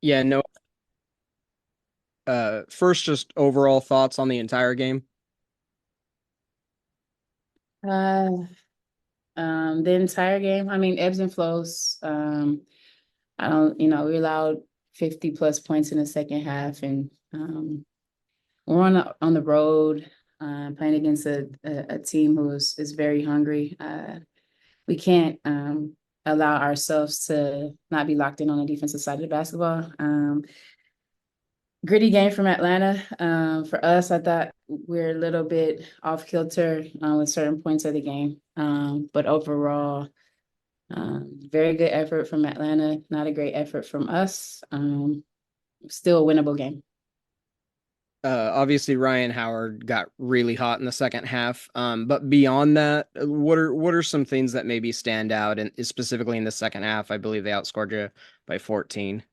Yeah, no. First, just overall thoughts on the entire game. Uh, the entire game, I mean, ebbs and flows. I don't, we allowed 50 plus points in the second half, and we're on the road, playing against a team who is very hungry. We can't allow ourselves to not be locked in on the defensive side of the basketball. Gritty game from Atlanta. For us, I thought we're a little bit off kilter with certain points of the game. But overall, very good effort from Atlanta. Not a great effort from us. Still a winnable game. Obviously Ryan Howard got really hot in the second half. But beyond that, what are some things that maybe stand out and specifically in the second half? I believe they outscored you by 14.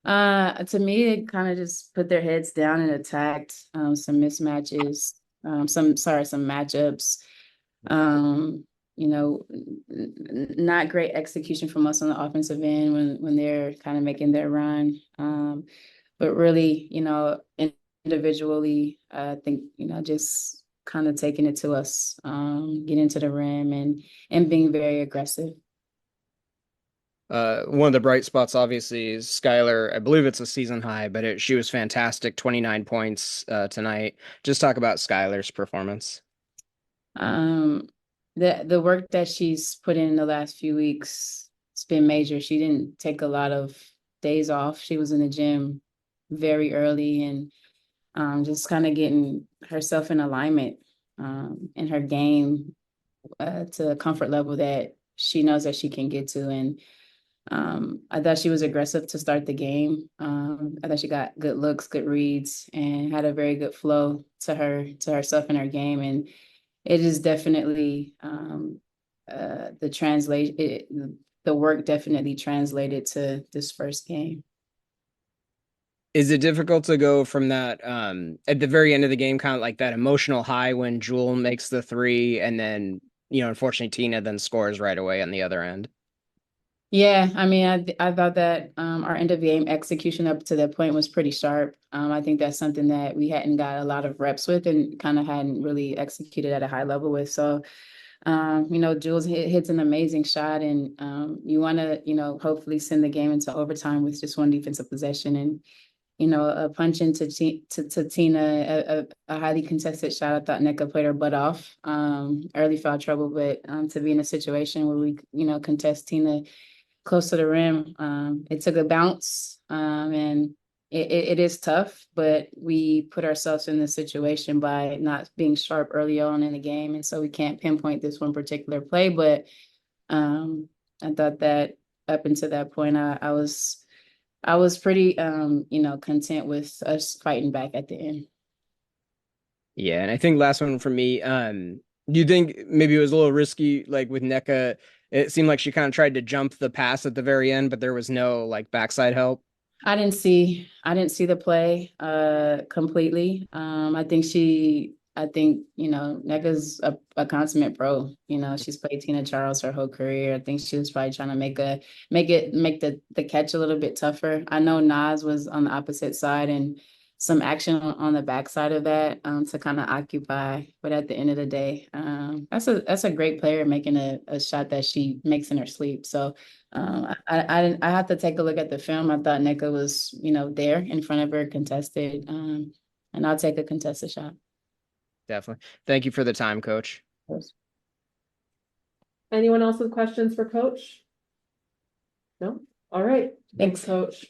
To me, it kind of just put their heads down and attacked some mismatches, some matchups. Um, not great execution from us on the offensive end when they're kind of making their run. But really, individually, I think, just kind of taking it to us, getting to the rim and being very aggressive. One of the bright spots, obviously, is Skylar. I believe it's a season high, but she was fantastic. 29 points tonight. Just talk about Skylar's performance. Um, the work that she's put in the last few weeks, it's been major. She didn't take a lot of days off. She was in the gym very early and just kind of getting herself in alignment in her game to a comfort level that she knows that she can get to. And I thought she was aggressive to start the game. I thought she got good looks, good reads, and had a very good flow to herself in her game. And it is definitely the translate it, the work definitely translated to this first game. Is it difficult to go from that at the very end of the game, kind of like that emotional high when Jewel makes the three, and then unfortunately Tina then scores right away on the other end? Yeah, I mean, I thought that our end of game execution up to that point was pretty sharp. I think that's something that we hadn't got a lot of reps with and kind of hadn't really executed at a high level with. So, Jules hits an amazing shot, and you want to, hopefully send the game into overtime with just one defensive possession. And a punch into to Tina, a highly contested shot. I thought NECA played her butt off. Early foul trouble, but to be in a situation where we, contest Tina close to the rim, it took a bounce, and it is tough, but we put ourselves in this situation by not being sharp early on in the game, and so we can't pinpoint this one particular play. But um, I thought that up until that point, I was pretty content with us fighting back at the end. Yeah, and I think last one for me, do you think maybe it was a little risky, like with NECA? It seemed like she kind of tried to jump the pass at the very end, but there was no like backside help. I didn't see the play completely. I think Nega's a consummate pro. She's played Tina Charles her whole career. I think she was probably trying to make the catch a little bit tougher. I know Nas was on the opposite side and some action on the backside of that to kind of occupy. But at the end of the day, that's a great player making a shot that she makes in her sleep. So I have to take a look at the film. I thought NECA was, there in front of her contested, and I'll take a contested shot. Definitely. Thank you for the time, Coach. Anyone else with questions for Coach? No? All right. Thanks, Thanks. Coach.